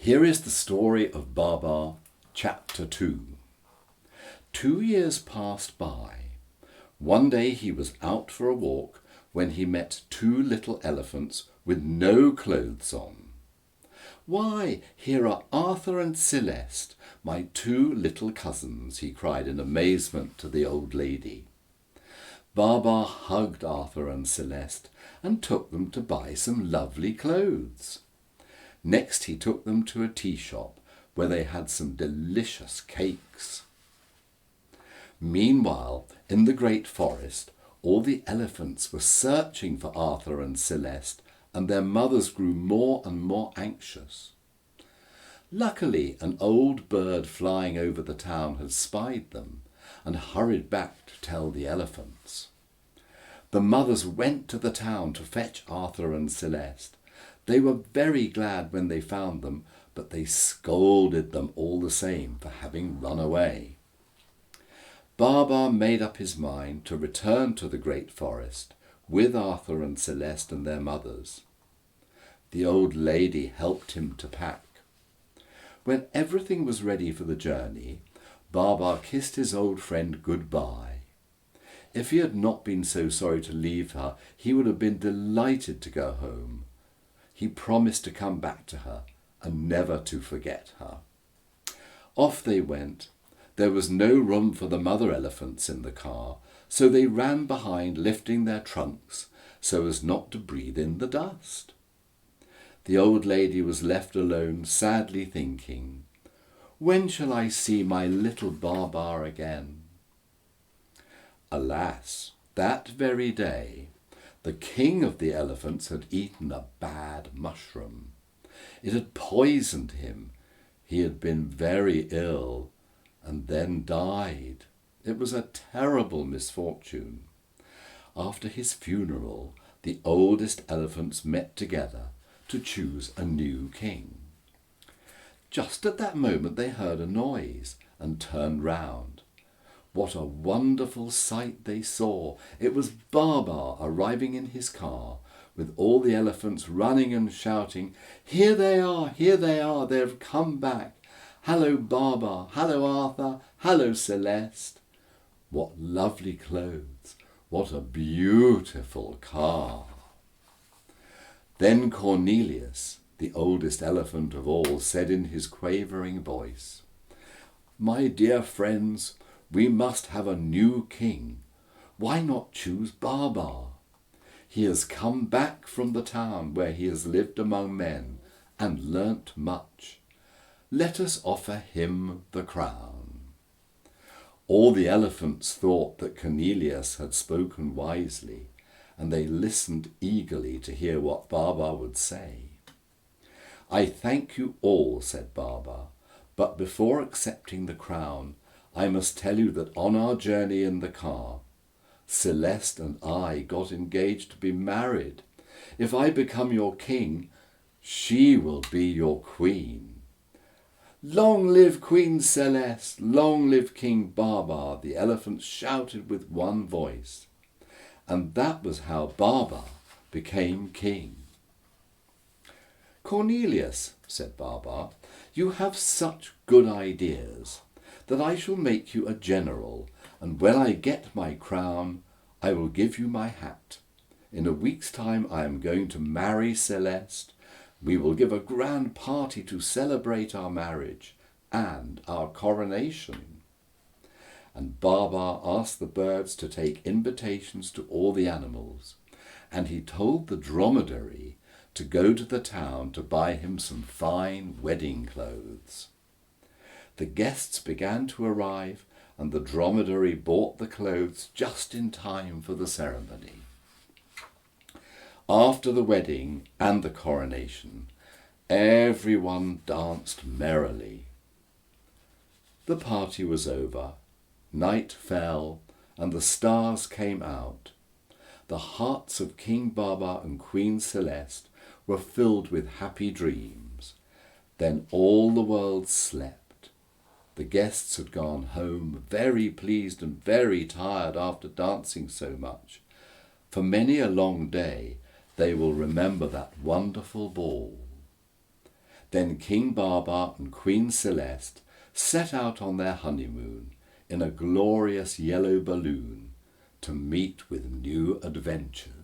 Here is the story of Babar, Chapter 2. 2 years passed by. One day he was out for a walk when he met 2 little elephants with no clothes on. "Why, here are Arthur and Celeste, my 2 little cousins," he cried in amazement to the old lady. Babar hugged Arthur and Celeste and took them to buy some lovely clothes. Next he took them to a tea shop where they had some delicious cakes. Meanwhile, in the great forest, all the elephants were searching for Arthur and Celeste, and their mothers grew more and more anxious. Luckily, an old bird flying over the town had spied them and hurried back to tell the elephants. The mothers went to the town to fetch Arthur and Celeste. They were very glad when they found them, but they scolded them all the same for having run away. Babar made up his mind to return to the great forest with Arthur and Celeste and their mothers. The old lady helped him to pack. When everything was ready for the journey, Babar kissed his old friend goodbye. If he had not been so sorry to leave her, he would have been delighted to go home. He promised to come back to her and never to forget her. Off they went. There was no room for the mother elephants in the car, so they ran behind, lifting their trunks so as not to breathe in the dust. The old lady was left alone, sadly thinking, "When shall I see my little Babar again?" Alas, that very day, the king of the elephants had eaten a bad mushroom. It had poisoned him. He had been very ill and then died. It was a terrible misfortune. After his funeral, the oldest elephants met together to choose a new king. Just at that moment they heard a noise and turned round. What a wonderful sight they saw! It was Babar arriving in his car, with all the elephants running and shouting, "Here they are! Here they are! They have come back! Hello, Babar! Hello, Arthur! Hello, Celeste!" What lovely clothes! What a beautiful car! Then Cornelius, the oldest elephant of all, said in his quavering voice, "My dear friends, we must have a new king. Why not choose Babar? He has come back from the town where he has lived among men and learnt much. Let us offer him the crown." All the elephants thought that Cornelius had spoken wisely, and they listened eagerly to hear what Babar would say. "I thank you all," said Babar, "but before accepting the crown, I must tell you that on our journey in the car, Celeste and I got engaged to be married. If I become your king, she will be your queen." "Long live Queen Celeste! Long live King Babar!" the elephants shouted with one voice. And that was how Babar became king. "Cornelius," said Babar, "you have such good ideas that I shall make you a general, and when I get my crown, I will give you my hat. In a week's time I am going to marry Celeste. We will give a grand party to celebrate our marriage and our coronation." And Babar asked the birds to take invitations to all the animals, and he told the dromedary to go to the town to buy him some fine wedding clothes. The guests began to arrive, and the dromedary bought the clothes just in time for the ceremony. After the wedding and the coronation, everyone danced merrily. The party was over. Night fell, and the stars came out. The hearts of King Babar and Queen Celeste were filled with happy dreams. Then all the world slept. The guests had gone home, very pleased and very tired after dancing so much. For many a long day they will remember that wonderful ball. Then King Babar and Queen Celeste set out on their honeymoon in a glorious yellow balloon to meet with new adventures.